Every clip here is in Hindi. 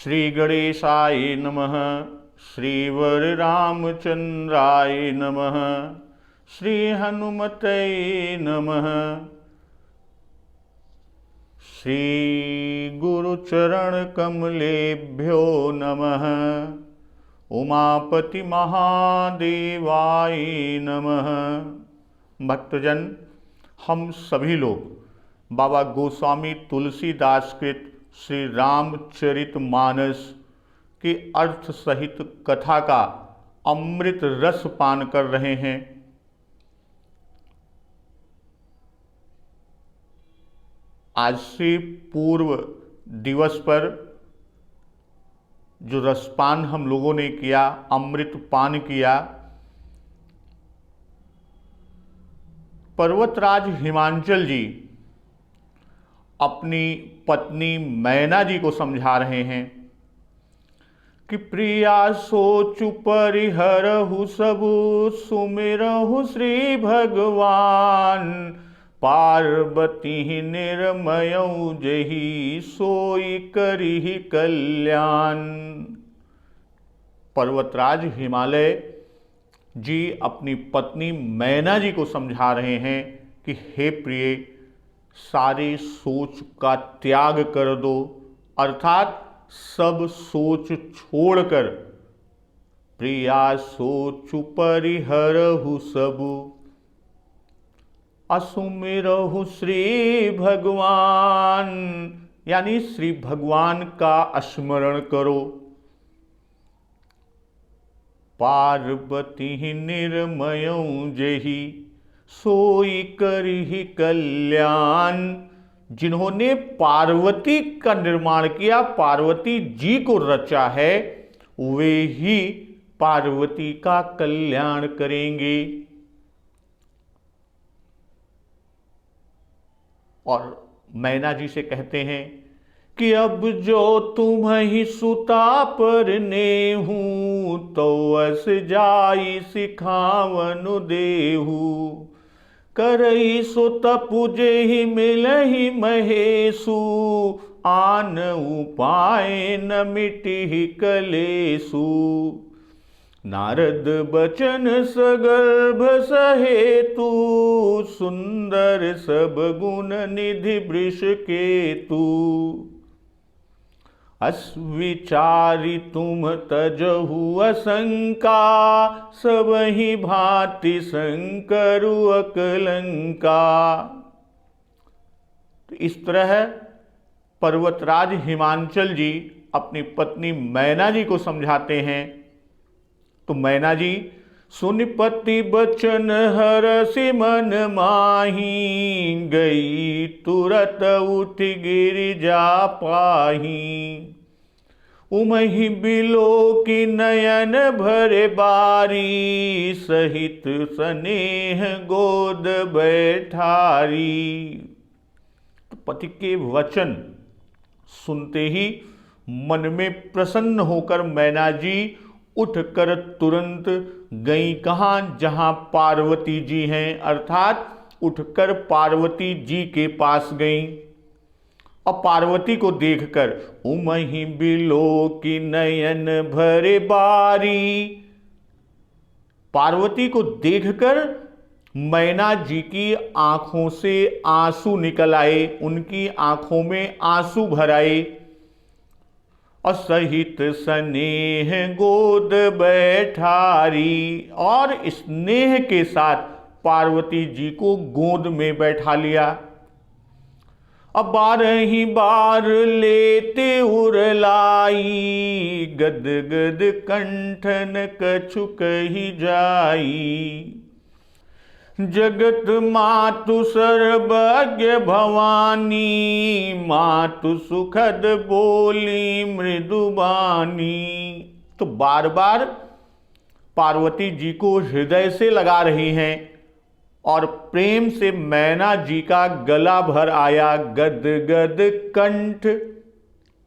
श्री गणेशाय नमः। श्री वररामचंद्राय नमः। श्री हनुमते नमः। श्री गुरुचरण कमलेभ्यो नमः। उमापति महादेवाय नमः। भक्तजन, हम सभी लोग बाबा गोस्वामी तुलसीदास कृत श्री रामचरितमानस के अर्थ सहित कथा का अमृत रस पान कर रहे हैं। आज से पूर्व दिवस पर जो रसपान हम लोगों ने किया, अमृत पान किया, पर्वतराज हिमांचल जी अपनी पत्नी मैना जी को समझा रहे हैं कि प्रिया सोचु परिहरहु सबु सुमिरहु श्री भगवान पार्वती निर्मयऊ जही सोई करिहि कल्याण। पर्वतराज हिमालय जी अपनी पत्नी मैना जी को समझा रहे हैं कि हे प्रिय, सारे सोच का त्याग कर दो, अर्थात सब सोच छोड़कर प्रिया सोचु परिहरहु सबु असुमिरहु श्री भगवान, यानी श्री भगवान का स्मरण करो। पार्वती निर्मयऊ जही सोई करिहि कल्याण। जिन्होंने पार्वती का निर्माण किया, पार्वती जी को रचा है, वे ही पार्वती का कल्याण करेंगे। और मैना जी से कहते हैं कि अब जो तुम ही सुता पर नेहू तो अस जाई सिखावनु देहू करई सो तपुजे ही मिलहि महेशु आन उपाय न मिटहि कलेसु। नारद बचन सगर्भ सहेतु सुंदर सब गुण निधि वृष केतु। अस्विचारि तुम तजहु असंका सबहि भांति शंकरु अकलंका। तो इस तरह पर्वतराज हिमांचल जी अपनी पत्नी मैना जी को समझाते हैं। तो मैना जी सुनिपति बचन हरसि मन माही गई तुरत उठ गिरिजा पाही। उमहि बिलो की नयन भरे बारी सहित स्नेह गोद बैठारी। तो पति के वचन सुनते ही मन में प्रसन्न होकर मैना जी उठकर तुरंत गई कहाँ? जहां पार्वती जी हैं, अर्थात उठकर पार्वती जी के पास गई। और पार्वती को देखकर उमहि बिलो की नयन भरे बारी, पार्वती को देखकर मैना जी की आंखों से आंसू निकल आए, उनकी आंखों में आंसू भर आए। असहित स्नेह गोद बैठारी, और स्नेह के साथ पार्वती जी को गोद में बैठा लिया। अब 12 बार लेते उरलाई गद गद कंठन कछु कही जाई। जगत मातु सर्वज्ञ भवानी मातु सुखद बोली मृदुबानी। तो बार बार पार्वती जी को हृदय से लगा रही हैं और प्रेम से मैना जी का गला भर आया। गद गद कंठ,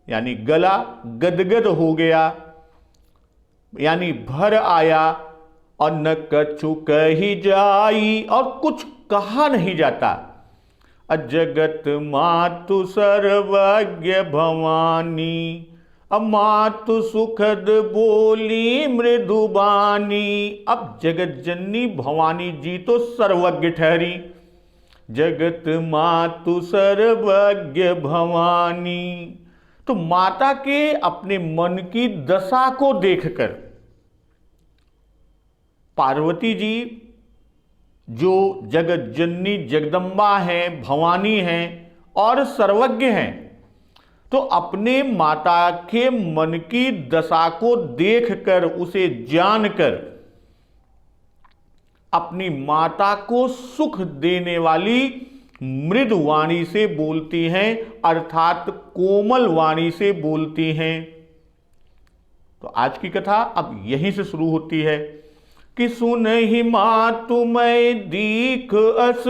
यानी गला गदगद हो गया, यानी भर आया। और न कछु कही जाई, और कुछ कहा नहीं जाता। अजगत मातु सर्वज्ञ भवानी, मातु सुखद बोली मृदुबानी। अब जगत जननी भवानी जी तो सर्वज्ञ ठहरी, जगत मातु सर्वज्ञ भवानी। तो माता के अपने मन की दशा को देखकर पार्वती जी जो जगत जननी जगदम्बा है, भवानी है और सर्वज्ञ हैं, तो अपने माता के मन की दशा को देखकर, उसे जानकर अपनी माता को सुख देने वाली मृदु वाणी से बोलती हैं, अर्थात कोमल वाणी से बोलती हैं। तो आज की कथा अब यहीं से शुरू होती है कि सुनहि मातु मैं दीख अस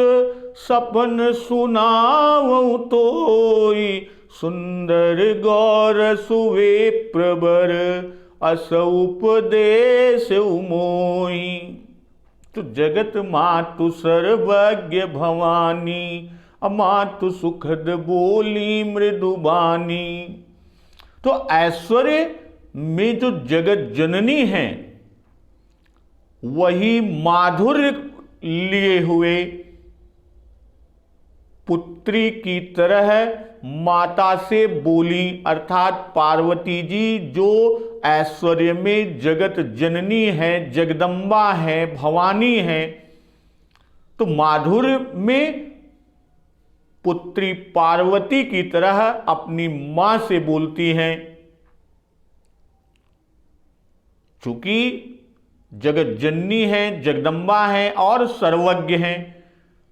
सपन सुनावऊं तोई, सुंदर गौर सुवे प्रबर अस उपदेश मोई। तो जगत मातु सर्वज्ञ भवानी, अमातु सुखद बोली मृदुबानी। तो ऐश्वर्य में जो जगत जननी है वही माधुर्य लिए हुए पुत्री की तरह माता से बोली, अर्थात पार्वती जी जो ऐश्वर्य में जगत जननी है, जगदम्बा है, भवानी है, तो माधुर्य में पुत्री पार्वती की तरह अपनी मां से बोलती हैं। चूंकि जगत जननी है, जगदम्बा है और सर्वज्ञ हैं,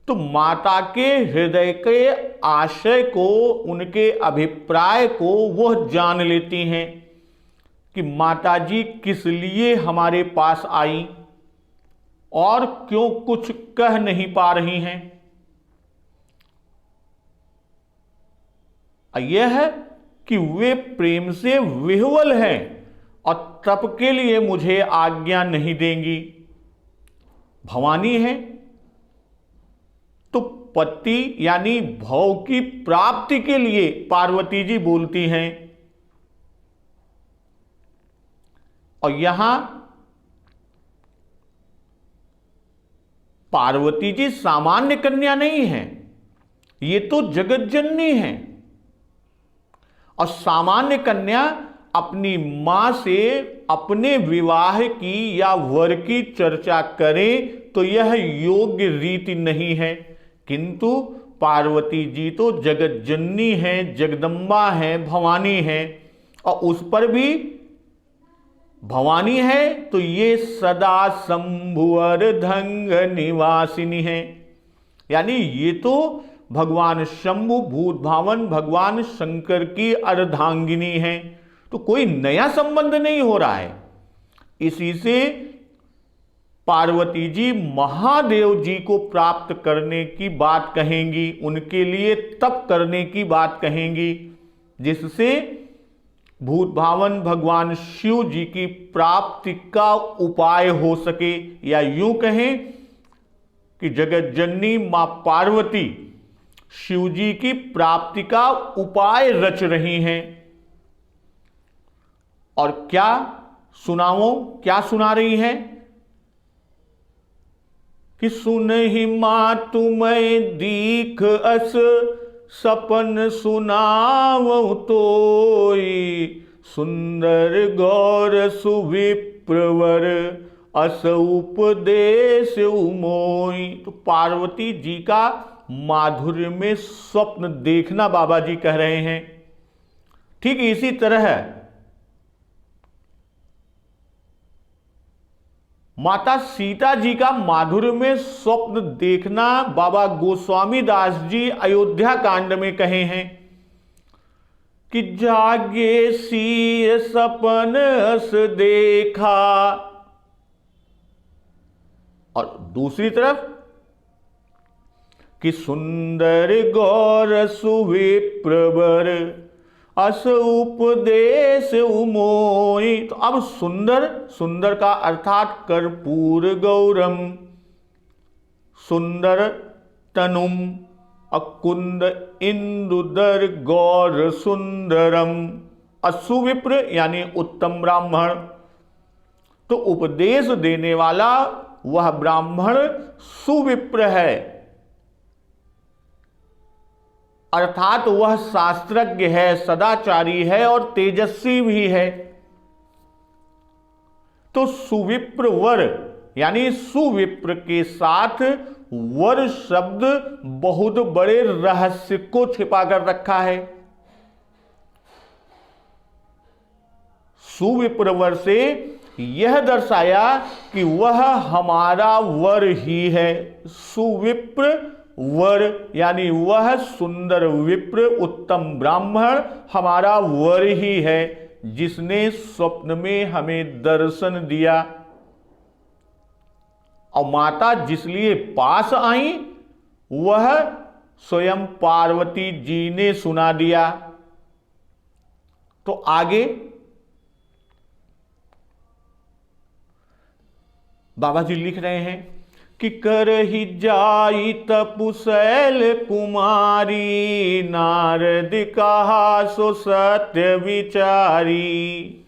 तो माता के हृदय के आशय को, उनके अभिप्राय को वह जान लेती हैं कि माता जी किस लिए हमारे पास आई और क्यों कुछ कह नहीं पा रही हैं। यह है कि वे प्रेम से विह्वल हैं और तप के लिए मुझे आज्ञा नहीं देंगी। भवानी है तो पति यानी भव की प्राप्ति के लिए पार्वती जी बोलती हैं। और यहां पार्वती जी सामान्य कन्या नहीं है, ये तो जगत जननी है। और सामान्य कन्या अपनी मां से अपने विवाह की या वर की चर्चा करे तो यह योग्य रीति नहीं है, किंतु पार्वती जी तो जगत जननी है, जगदम्बा है, भवानी है, और उस पर भी भवानी है तो ये सदा शंभुअर धंग निवासिनी है, यानी ये तो भगवान शंभु भूत भावन भगवान शंकर की अर्धांगिनी है। तो कोई नया संबंध नहीं हो रहा है। इसी से पार्वती जी महादेव जी को प्राप्त करने की बात कहेंगी, उनके लिए तप करने की बात कहेंगी, जिससे भूत भावन भगवान शिव जी की प्राप्ति का उपाय हो सके। या यूं कहें कि जगत जननी मां पार्वती शिव जी की प्राप्ति का उपाय रच रही हैं। और क्या सुनाओ, क्या सुना रही हैं कि सुनहि मातु मैं दीख अस सपन सुनावऊं तोई, सुंदर गौर सुविप्रवर अस उपदेश मोई। तो पार्वती जी का माधुर्य में स्वप्न देखना बाबा जी कह रहे हैं। ठीक इसी तरह माता सीता जी का माधुर्य में स्वप्न देखना बाबा गोस्वामी दास जी अयोध्या कांड में कहे हैं कि जागे सी सपन अस देखा। और दूसरी तरफ कि सुंदर गौर सुविप्रवर अस उपदेश मोई। तो अब सुंदर, सुंदर का अर्थात कर्पूर गौरम, सुंदर तनुम, अकुंद इंदुदर गौर सुंदरम। असुविप्र यानी उत्तम ब्राह्मण। तो उपदेश देने वाला वह ब्राह्मण सुविप्र है, अर्थात वह शास्त्रज्ञ है, सदाचारी है और तेजस्वी भी है। तो सुविप्र वर यानी सुविप्र के साथ वर शब्द बहुत बड़े रहस्य को छिपा कर रखा है। सुविप्र वर से यह दर्शाया कि वह हमारा वर ही है। सुविप्र वर यानी वह सुंदर विप्र उत्तम ब्राह्मण हमारा वर ही है, जिसने स्वप्न में हमें दर्शन दिया। और माता जिसलिए पास आई वह स्वयं पार्वती जी ने सुना दिया। तो आगे बाबा जी लिख रहे हैं कि करहि जाई तपुशैल कुमारी, नारद कहा सो सत्य विचारी।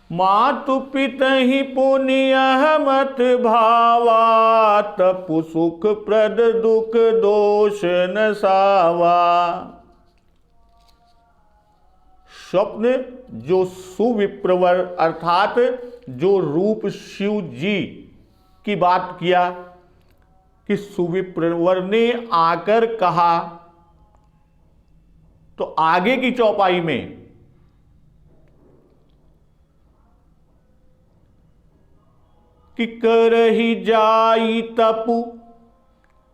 मातु पितहि पुण्य मत भावा, तपु सुख प्रद दुख दोष न सावा। स्वप्न जो सुविप्रवर अर्थात जो रूप शिव जी की बात किया कि सुविप्रवर ने आकर कहा, तो आगे की चौपाई में कि करहि जाई तपु,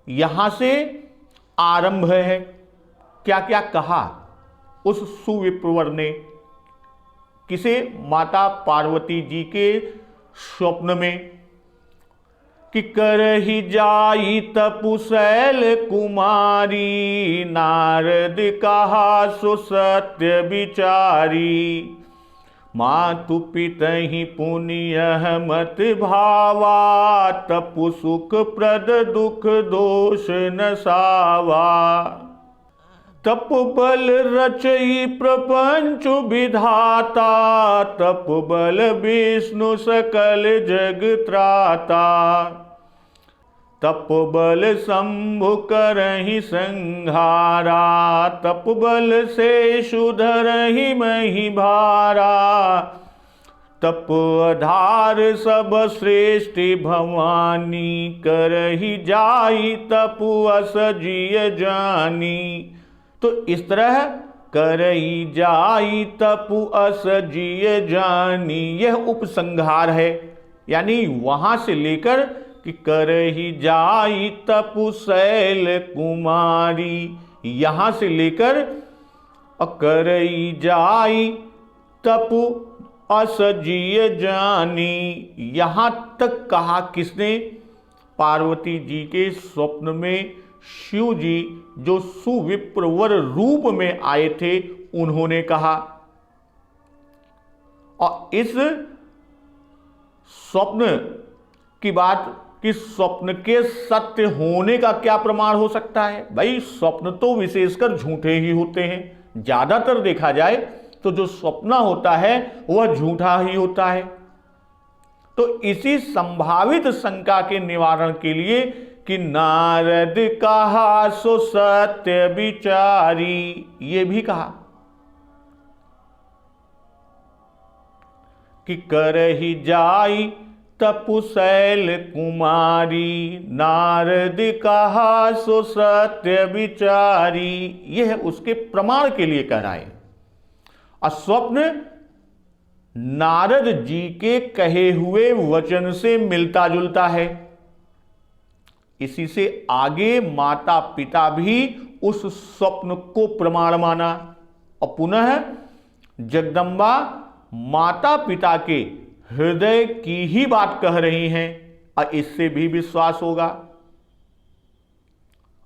यहां से आरंभ है। क्या क्या कहा उस सुविप्रवर ने, किसे? माता पार्वती जी के स्वप्न में कि करहि जाई तपुशैल कुमारी, नारद कहा सो सत्य विचारी। मातु पितहि पुण्य मत भावा, तपु सुख प्रद दुख दोष न सावा। तप बल रचई प्रपंच विधाता, तप बल विष्णु सकल जग त्राता। तप बल शंभु करहि संहारा, तप बल से सुधरहि मही भारा। तप आधार सब श्रेष्ठ भवानी, करहि जाई तपु असजिय जानी। तो इस तरह करई जाई तपु असजिय जानी, यह उपसंहार है। यानी वहां से लेकर कि करही जाई तपु शैल कुमारी, यहां से लेकर करई जाई तपु असजिय जानी, यहां तक कहा किसने? पार्वती जी के स्वप्न में शिव जी जो सुविप्रवर रूप में आए थे उन्होंने कहा। और इस स्वप्न की बात कि स्वप्न के सत्य होने का क्या प्रमाण हो सकता है? भाई स्वप्न तो विशेषकर झूठे ही होते हैं। ज्यादातर देखा जाए तो जो स्वप्न होता है वह झूठा ही होता है। तो इसी संभावित शंका के निवारण के लिए कि नारद कहा सो सत्य विचारी, ये भी कहा कि करहि जाई तपुशैल कुमारी, नारद कहा सो सत्य विचारी, यह उसके प्रमाण के लिए कह रहा है। और स्वप्न नारद जी के कहे हुए वचन से मिलता जुलता है। इसी से आगे माता पिता भी उस स्वप्न को प्रमाण माना और पुनः जगदम्बा माता पिता के हृदय की ही बात कह रही हैं और इससे भी विश्वास होगा।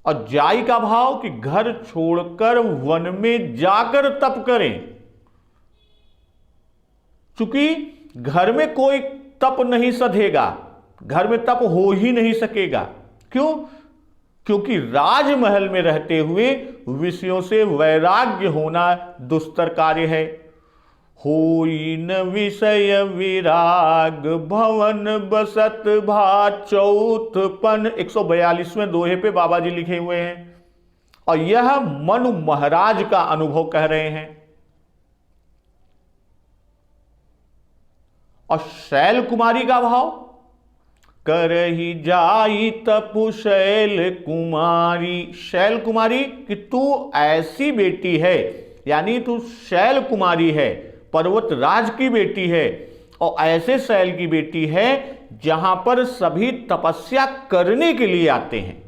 और जाई का भाव कि घर छोड़कर वन में जाकर तप करें, चूंकि घर में कोई तप नहीं सधेगा, घर में तप हो ही नहीं सकेगा। क्यों? क्योंकि राजमहल में रहते हुए विषयों से वैराग्य होना दुस्तर कार्य है। होई न विषय विराग भवन बसत भा चौथपन। 142वें दोहे पे बाबा जी लिखे हुए हैं और यह मनु महाराज का अनुभव कह रहे हैं। और शैल कुमारी का भाव, करही जाई तपु शैल कुमारी। शैल कुमारी कि तू ऐसी बेटी है, यानी तू शैल कुमारी है, पर्वत राज की बेटी है और ऐसे शैल की बेटी है जहां पर सभी तपस्या करने के लिए आते हैं,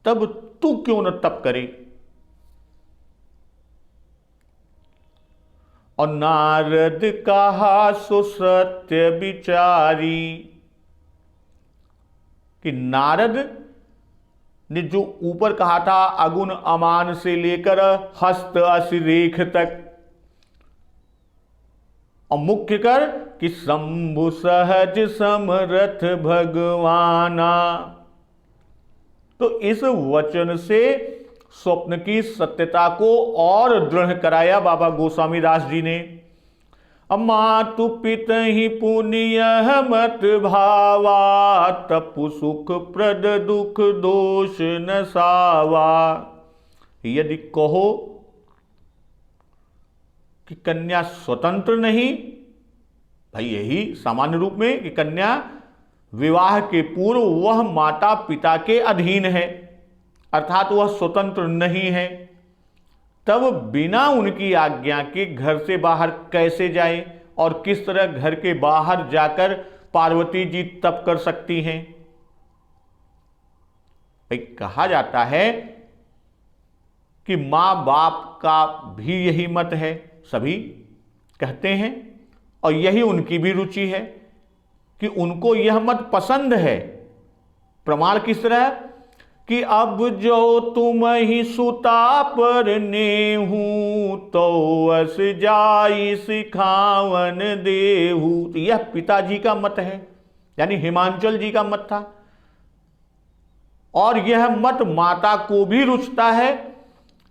तब तू क्यों न तप करे। और नारद कहा सो सत्य विचारी कि नारद ने जो ऊपर कहा था अगुण अमान से लेकर हस्त असिरेख तक, और मुख्य कर कि शंभु सहज समरथ भगवाना, तो इस वचन से स्वप्न की सत्यता को और दृढ़ कराया बाबा गोस्वामी दास जी ने। मातु पिता ही पुण्य मत भावा, तपु सुख प्रद दुख दोष न सावा। यदि कहो कि कन्या स्वतंत्र नहीं, भाई यही सामान्य रूप में कि कन्या विवाह के पूर्व वह माता पिता के अधीन है, अर्थात वह स्वतंत्र नहीं है, तब बिना उनकी आज्ञा के घर से बाहर कैसे जाए और किस तरह घर के बाहर जाकर पार्वती जी तप कर सकती हैं। भाई कहा जाता है कि मां बाप का भी यही मत है, सभी कहते हैं और यही उनकी भी रुचि है कि उनको यह मत पसंद है। प्रमाण किस तरह कि अब जो तुम ही सुता पर नेहू, तो अस जाई सिखावन देहू। तो यह पिताजी का मत है, यानी हिमांचल जी का मत था, और यह मत माता को भी रुचता है।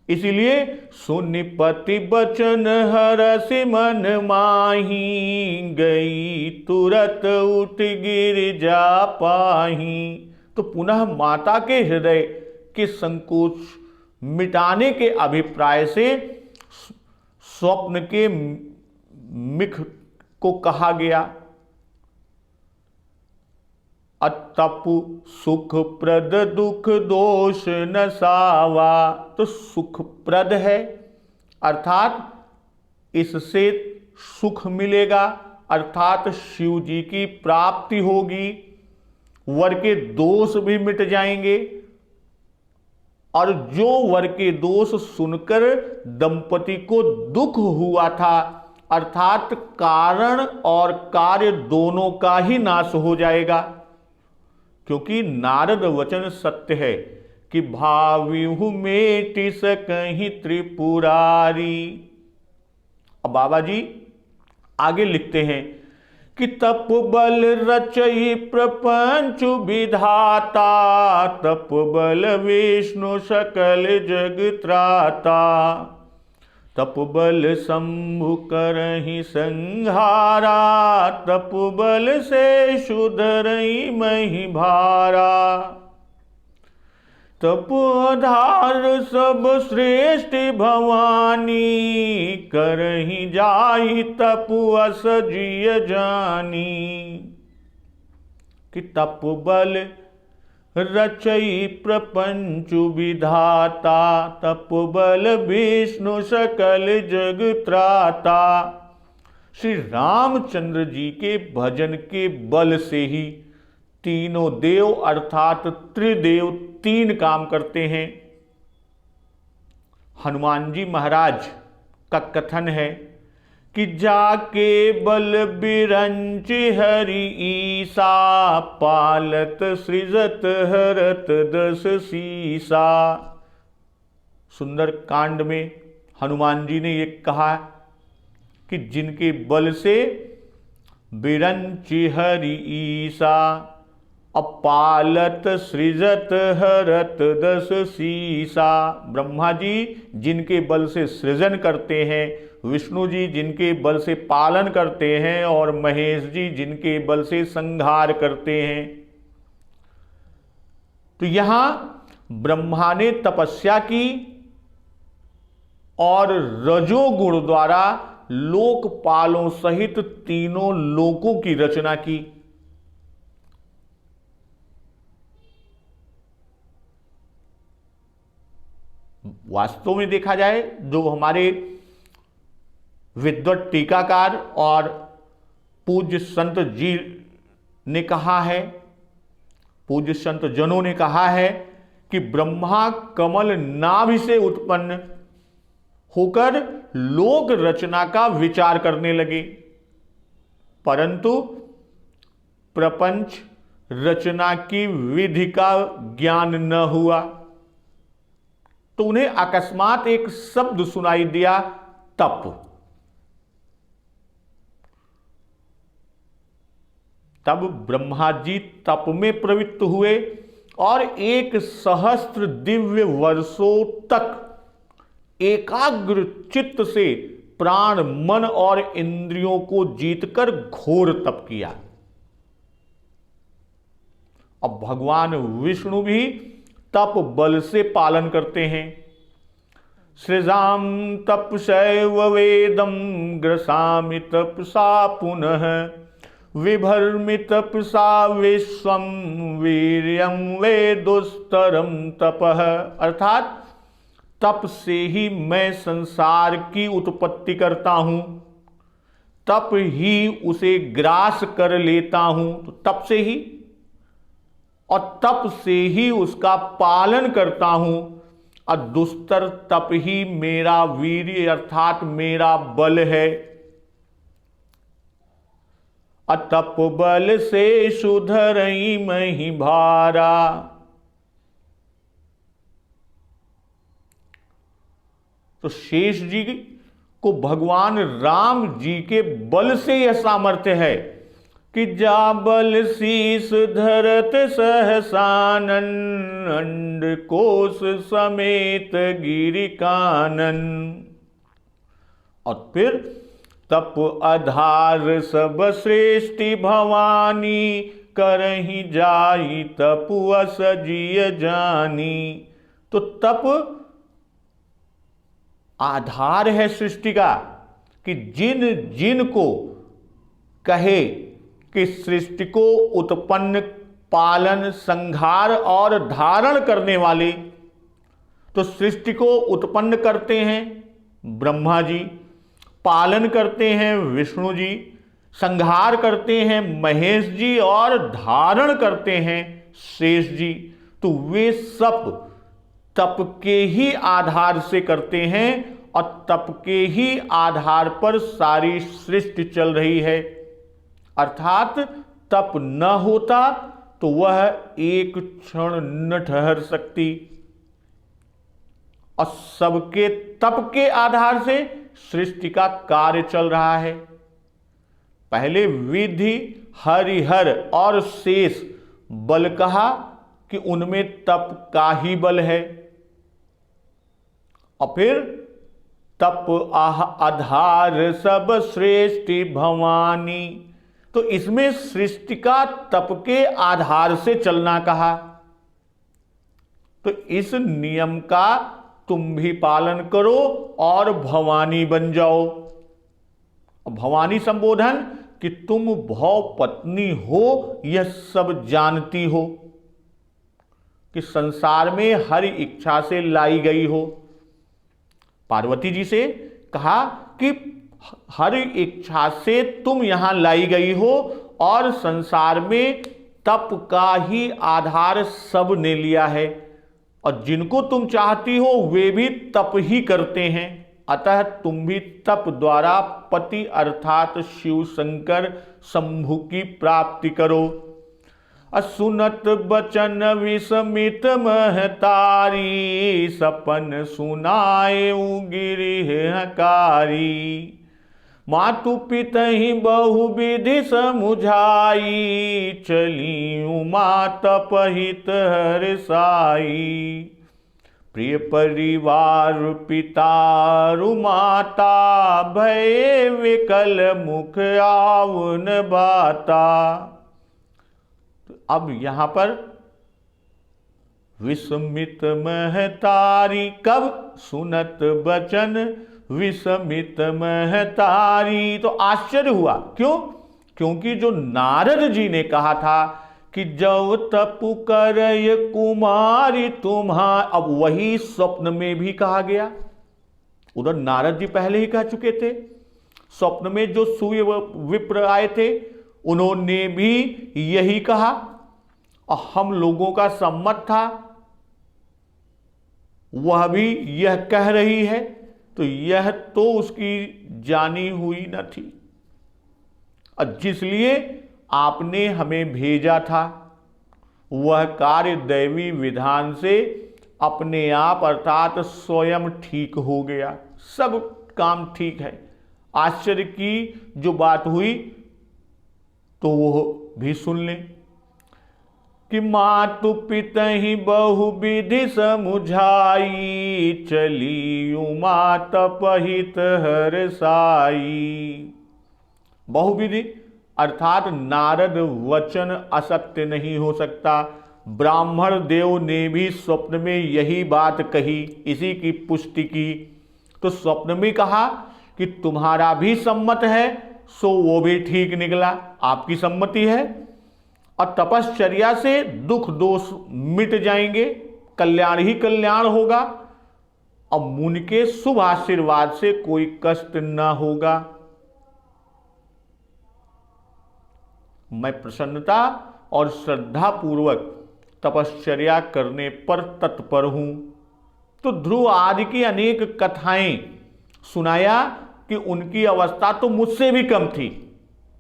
इसलिए सुनिपति बचन हरस मन माही, गई तुरत उठ गिर जा पाही। तो पुनः माता के हृदय के संकोच मिटाने के अभिप्राय से स्वप्न के मिख को कहा गया। अतपु सुख प्रद दुख दोष न सावा। तो सुखप्रद है अर्थात इससे सुख मिलेगा, अर्थात शिव जी की प्राप्ति होगी, वर के दोष भी मिट जाएंगे। और जो वर के दोष सुनकर दंपति को दुख हुआ था, अर्थात कारण और कार्य दोनों का ही नाश हो जाएगा, क्योंकि नारद वचन सत्य है कि भाविहु मेटि सकहि त्रिपुरारी। अब बाबा जी आगे लिखते हैं कि तप बल रचई प्रपंच विधाता, तप बल विष्णु सकल जग त्राता, तप बल शंभु करहि संहारा, तप बल से सुधरई मही भारा, तप आधार सब श्रेष्ठ भवानी, करहि जाई तप अस जिय जानी। कि तप बल रचई प्रपंच विधाता, तप बल विष्णु सकल जग त्राता। श्री रामचंद्र जी के भजन के बल से ही तीनों देव अर्थात त्रिदेव तीन काम करते हैं। हनुमान जी महाराज का कथन है कि जाके बल बिरंच हरि ईसा, पालत सृजत हरत दस सीसा। सुंदर कांड में हनुमान जी ने ये कहा कि जिनके बल से बिरंच हरि ईसा, अपालत सृजत हरत दस सीसा। ब्रह्मा जी जिनके बल से सृजन करते हैं, विष्णु जी जिनके बल से पालन करते हैं और महेश जी जिनके बल से संहार करते हैं। तो यहां ब्रह्मा ने तपस्या की और रजोगुण द्वारा लोकपालों सहित तीनों लोकों की रचना की। वास्तव में देखा जाए, जो हमारे विद्वत टीकाकार और पूज्य संत जी ने कहा है, पूज्य संत जनों ने कहा है कि ब्रह्मा कमल नाभि से उत्पन्न होकर लोक रचना का विचार करने लगे, परंतु प्रपंच रचना की विधि का ज्ञान न हुआ। तो उन्हें अकस्मात एक शब्द सुनाई दिया, तप। तब ब्रह्मा जी तप में प्रवृत्त हुए और 1 सहस्त्र दिव्य वर्षों तक एकाग्र चित्त से प्राण, मन और इंद्रियों को जीतकर घोर तप किया। अब भगवान विष्णु भी तप बल से पालन करते हैं। सृजाम तपसैव वेदम ग्रसामि तपसा पुनः विभर्मि तपसा विश्वम वीर्यं वेदोस्तरम तपः। अर्थात तप से ही मैं संसार की उत्पत्ति करता हूं, तप ही उसे ग्रास कर लेता हूं, तो तप से ही, और तप से ही उसका पालन करता हूं, और दुस्तर तप ही मेरा वीर्य अर्थात मेरा बल है। अतप बल से सुधरई मही भारा। तो शेष जी को भगवान राम जी के बल से यह सामर्थ्य है कि जा बल शीस धरत सहसानन अंड कोश समेत गिरि कानन। और फिर तप आधार सब श्रेष्ठि भवानी करही जाई तप असजिय जानी। तो तप आधार है सृष्टि का, कि जिन जिन को कहे कि सृष्टि को उत्पन्न, पालन, संहार और धारण करने वाले, तो सृष्टि को उत्पन्न करते हैं ब्रह्मा जी, पालन करते हैं विष्णु जी, संहार करते हैं महेश जी और धारण करते हैं शेष जी। तो वे सब तप के ही आधार से करते हैं और तप के ही आधार पर सारी सृष्टि चल रही है। अर्थात तप न होता तो वह एक क्षण न ठहर सकती, और सबके तप के आधार से सृष्टि का कार्य चल रहा है। पहले विधि, हरिहर और शेष बल कहा कि उनमें तप का ही बल है, और फिर तप आधार सब श्रेष्ठि भवानी। तो इसमें सृष्टि का तप के आधार से चलना कहा। तो इस नियम का तुम भी पालन करो और भवानी बन जाओ। भवानी संबोधन कि तुम भव पत्नी हो, यह सब जानती हो, कि संसार में हर इच्छा से लाई गई हो। पार्वती जी से कहा कि हर इच्छा से तुम यहां लाई गई हो, और संसार में तप का ही आधार सब ने लिया है, और जिनको तुम चाहती हो वे भी तप ही करते हैं। अतः तुम भी तप द्वारा पति अर्थात शिव शंकर शंभु की प्राप्ति करो। असुनत बचन विस्मित महतारी, सपन सुनाए गिरिहकारी। मातु पितहि बहु विधि समुझाई, चली उमा तपहित हर साई। प्रिय परिवार पितारु माता, भय विकल मुख आवन बाता। तो अब यहां पर विस्मित महतारी, कब सुनत बचन विस्मित महतारी। तो आश्चर्य हुआ, क्यों? क्योंकि जो नारद जी ने कहा था कि जब तपु करय कुमारी तुम्हार, अब वही स्वप्न में भी कहा गया। उधर नारद जी पहले ही कह चुके थे, स्वप्न में जो सूर्य विप्र आए थे उन्होंने भी यही कहा, और हम लोगों का सम्मत था, वह भी यह कह रही है। तो यह तो उसकी जानी हुई न थी, और जिसलिए आपने हमें भेजा था वह कार्य दैवी विधान से अपने आप अर्थात स्वयं ठीक हो गया, सब काम ठीक है। आश्चर्य की जो बात हुई तो वो भी सुन लें कि मातु पितहि बहु विधि समुझाई, चली उमा तपहित हरसाई। बहुविधि अर्थात नारद वचन असत्य नहीं हो सकता। ब्राह्मण देव ने भी स्वप्न में यही बात कही, इसी की पुष्टि की। तो स्वप्न में कहा कि तुम्हारा भी सम्मत है, सो वो भी ठीक निकला, आपकी सम्मति है, और तपश्चर्या से दुख दोष मिट जाएंगे, कल्याण ही कल्याण होगा, और मुनि के शुभ आशीर्वाद से कोई कष्ट न होगा। मैं प्रसन्नता और श्रद्धा पूर्वक तपश्चर्या करने पर तत्पर हूं। तो ध्रुव आदि की अनेक कथाएं सुनाया कि उनकी अवस्था तो मुझसे भी कम थी।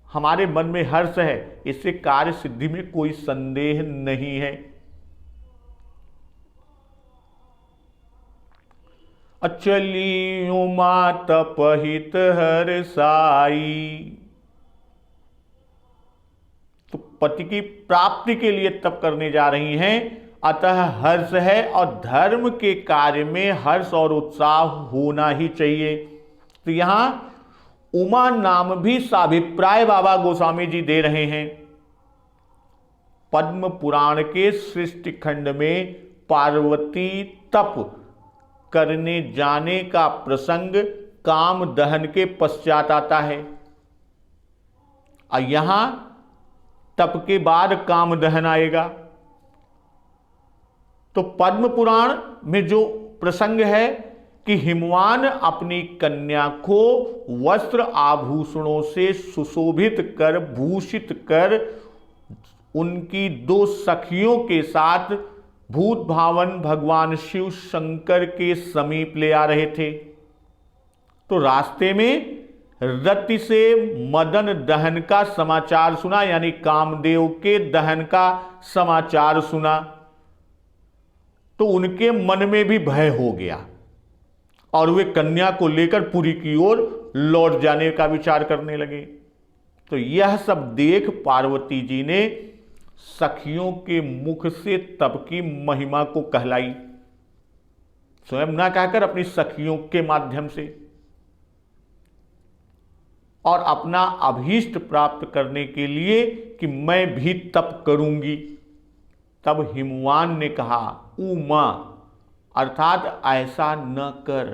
हमारे मन में हर्ष है, इससे कार्य सिद्धि में कोई संदेह नहीं है। अचली उमा तपहित हरसाई। तो पति की प्राप्ति के लिए तप करने जा रही हैं, अतः हर्ष है, और धर्म के कार्य में हर्ष और उत्साह होना ही चाहिए। तो यहां उमा नाम भी साभिप्राय बाबा गोस्वामी जी दे रहे हैं। पद्म पुराण के सृष्टि खंड में पार्वती तप करने जाने का प्रसंग काम दहन के पश्चात आता है, और यहां तप के बाद काम दहन आएगा। तो पद्म पुराण में जो प्रसंग है कि हिमवान अपनी कन्या को वस्त्र आभूषणों से सुशोभित कर भूषित कर उनकी दो सखियों के साथ भूत भावन भगवान शिव शंकर के समीप ले आ रहे थे। तो रास्ते में रति से मदन दहन का समाचार सुना, यानी कामदेव के दहन का समाचार सुना। तो उनके मन में भी भय हो गया, और वे कन्या को लेकर पुरी की ओर लौट जाने का विचार करने लगे। तो यह सब देख पार्वती जी ने सखियों के मुख से तप की महिमा को कहलाई, स्वयं ना कहकर अपनी सखियों के माध्यम से, और अपना अभीष्ट प्राप्त करने के लिए कि मैं भी तप करूंगी। तब हिमवान ने कहा, उमा अर्थात ऐसा न कर।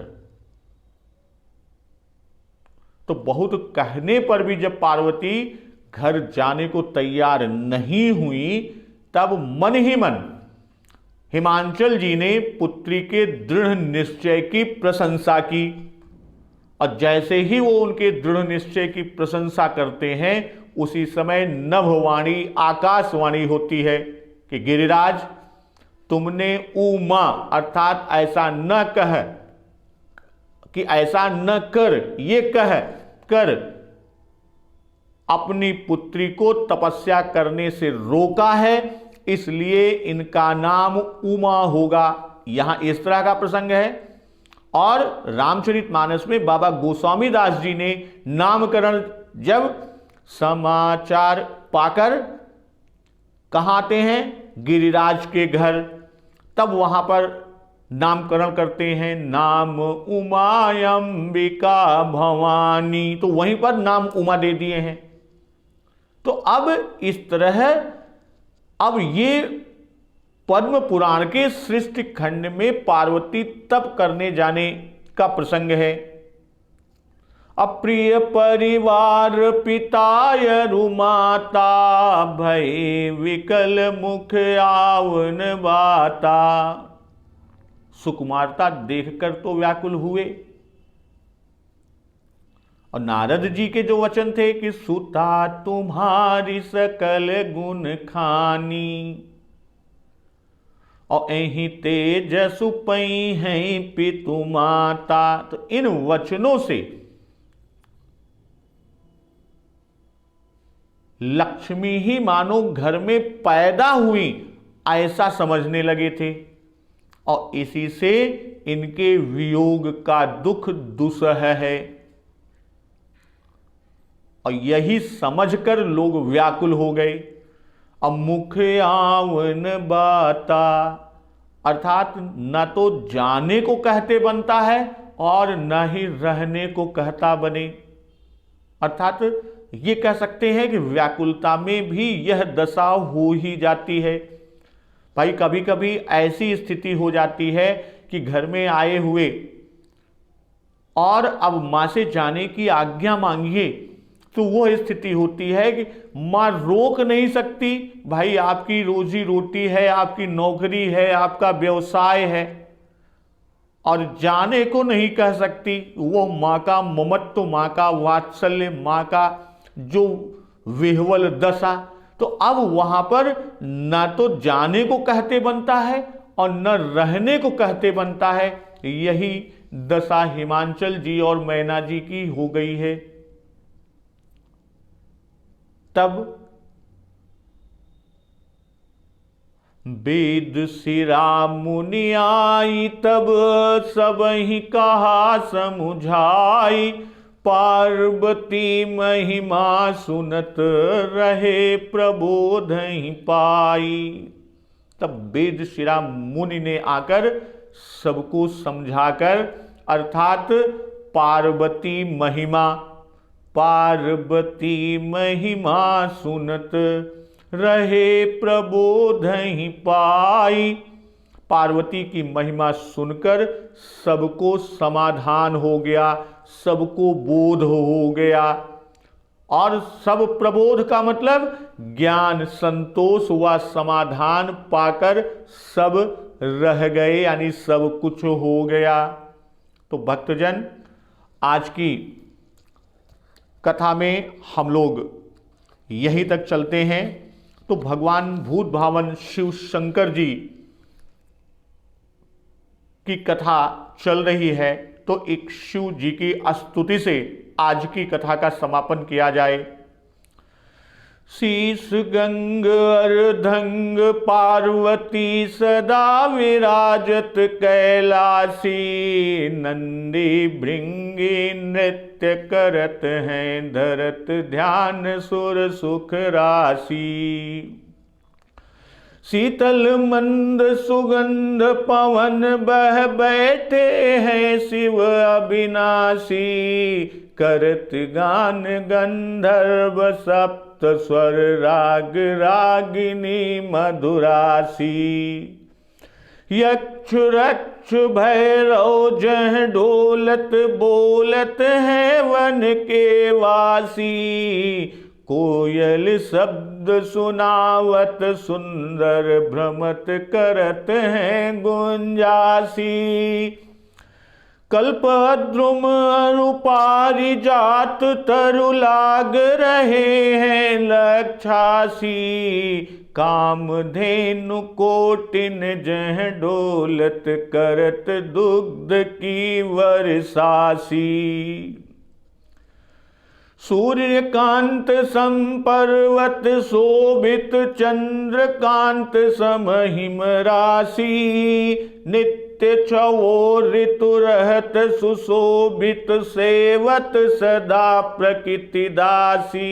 तो बहुत कहने पर भी जब पार्वती घर जाने को तैयार नहीं हुई, तब मन ही मन हिमांचल जी ने पुत्री के दृढ़ निश्चय की प्रशंसा की। और जैसे ही वो उनके दृढ़ निश्चय की प्रशंसा करते हैं, उसी समय नभवाणी आकाशवाणी होती है कि गिरिराज, तुमने उमा अर्थात ऐसा न कह कि ऐसा न कर, ये कह कर अपनी पुत्री को तपस्या करने से रोका है, इसलिए इनका नाम उमा होगा। यहां इस तरह का प्रसंग है। और रामचरितमानस में बाबा गोस्वामी दास जी ने नामकरण जब समाचार पाकर कहाँ आते हैं, गिरिराज के घर, तब वहां पर नामकरण करते हैं, नाम उमायंबिका भवानी, तो वहीं पर नाम उमा दे दिए हैं। तो अब इस तरह अब ये पद्म पुराण के सृष्टि खंड में पार्वती तप करने जाने का प्रसंग है। अप्रिय परिवार पिताय रुमाता, भय विकल मुख आवन बाता। सुकुमारता देखकर तो व्याकुल हुए। और नारद जी के जो वचन थे कि सुता तुम्हारी सकल गुण खानी, और एहि तेजसु पई हैं पितु माता। तो इन वचनों से लक्ष्मी ही मानो घर में पैदा हुई ऐसा समझने लगे थे, और इसी से इनके वियोग का दुख दुसह है। और यही समझकर लोग व्याकुल हो गए। अब मुख आवन बाता, अर्थात न तो जाने को कहते बनता है और न ही रहने को कहता बने। अर्थात ये कह सकते हैं कि व्याकुलता में भी यह दशा हो ही जाती है। भाई कभी कभी ऐसी स्थिति हो जाती है कि घर में आए हुए और अब मां से जाने की आज्ञा मांगिए, तो वो स्थिति होती है कि मां रोक नहीं सकती। भाई आपकी रोजी रोटी है, आपकी नौकरी है, आपका व्यवसाय है, और जाने को नहीं कह सकती। वो मां का ममत्व, मां का वात्सल्य, मां का जो विह्वल दशा, तो अब वहां पर न तो जाने को कहते बनता है और न रहने को कहते बनता है। यही दशा हिमांचल जी और मैना जी की हो गई है। तब वेद सिरा मुनि आई, तब सब ही कहा समुझाई। पार्वती महिमा सुनत रहे प्रबोध ही पाई। तब वेद शिरा मुनि ने आकर सबको समझाकर, अर्थात पार्वती महिमा, पार्वती महिमा सुनत रहे प्रबोध ही पाई। पार्वती की महिमा सुनकर सबको समाधान हो गया, सबको बोध हो गया। और सब प्रबोध का मतलब ज्ञान, संतोष व समाधान पाकर सब रह गए, यानी सब कुछ हो गया। तो भक्तजन, आज की कथा में हम लोग यहीं तक चलते हैं। तो भगवान भूत भावन शिव शंकर जी की कथा चल रही है, तो एक शिव जी की स्तुति से आज की कथा का समापन किया जाए। शीश गंग अर्धंग पार्वती सदा विराजत कैलासी। नंदी भृंगी नृत्य करत हैं, धरत ध्यान सुर सुख राशि। शीतल मंद सुगंध पवन बह बैठे हैं शिव अविनाशी। करत गान गंधर्व सप्त स्वर राग रागिनी मधुरासी। यक्ष रक्ष भैरव जह ढोलत बोलत हैं वन के वासी। कोयल शब्द सुनावत सुंदर भ्रमत करत हैं गुंजासी। कल्पद्रुम अनुपारी जात तरु लाग रहे हैं लक्षासी। कामधेनु कोटिन जह डोलत करत दुग्ध की वर्षासी। सूर्यकांत संपर्वत शोभित चंद्रकांत समहिम राशि। नित्य छवो ऋतु रहत सुशोभित सेवत सदा प्रकृति दासी।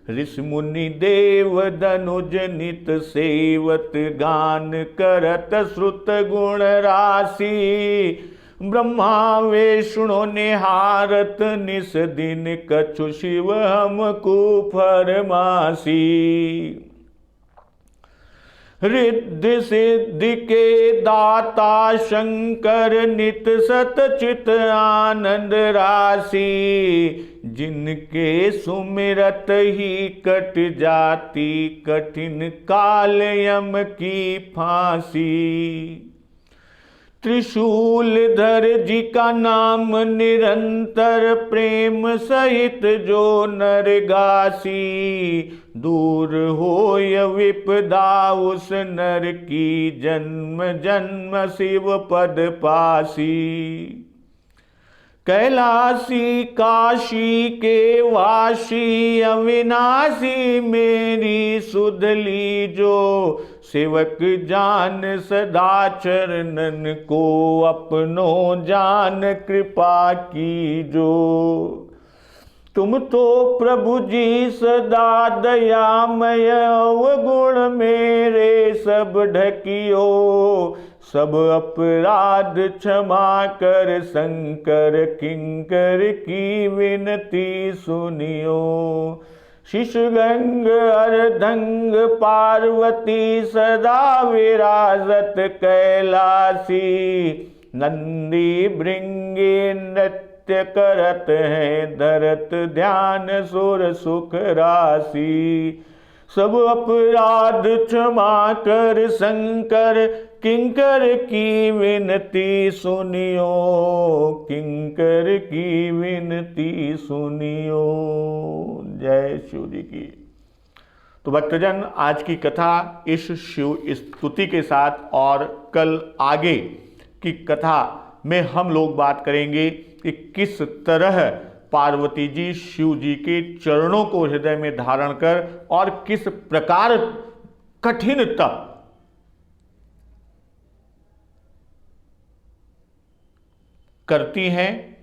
ऋषि मुनि देव धनुज नित सेवत, गान करत श्रुत गुण राशि। ब्रह्मा विष्णु निहारत, निस दिन कछु शिव हमको फरमासी। रिद्धि सिद्धि के दाता शंकर, नित सतचित आनंद राशि। जिनके सुमिरत ही कट जाती, कठिन काल यम की फांसी। त्रिशूलधर जी का नाम निरंतर, प्रेम सहित जो नर गासी। दूर होय विपदा उस नर की, जन्म जन्म शिव पद पासी। कैलासी काशी के वासी, अविनाशी मेरी सुध लीजो। सेवक जान सदा चरणन को, अपनो जान कृपा कीजो। तुम तो प्रभु जी सदा दयामय, अवगुण मेरे सब ढकियो। सब अपराध क्षमा कर शंकर, किंकर की विनती सुनियो। शिशुगंग अर्धंग पार्वती, सदा विराजत कैलासी। नंदी भृंगी नृत्य करत हैं, धरत ध्यान सुर सुख राशि। सब अपराध क्षमा कर शंकर, किंकर की विनती सुनियो। किंकर की विनती सुनियो। जय शिव जी की। तो भक्तजन, आज की कथा इस शिव स्तुति के साथ, और कल आगे की कथा में हम लोग बात करेंगे कि किस तरह पार्वती जी शिव जी के चरणों को हृदय में धारण कर और किस प्रकार कठिन तप करती हैं,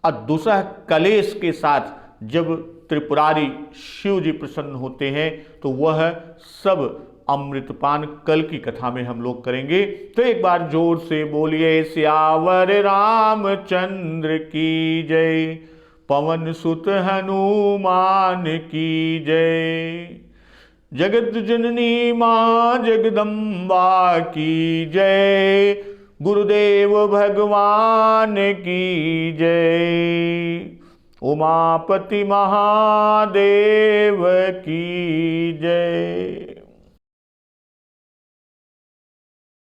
और दूसरा कलेश के साथ जब त्रिपुरारी शिव जी प्रसन्न होते हैं तो वह सब अमृतपान कल की कथा में हम लोग करेंगे। तो एक बार जोर से बोलिए सियावर रामचंद्र की जय, पवन सुत हनुमान की जय। जगत जननी मां जगदम्बा की जय, गुरुदेव भगवान की जय। उमापति महादेव की जय।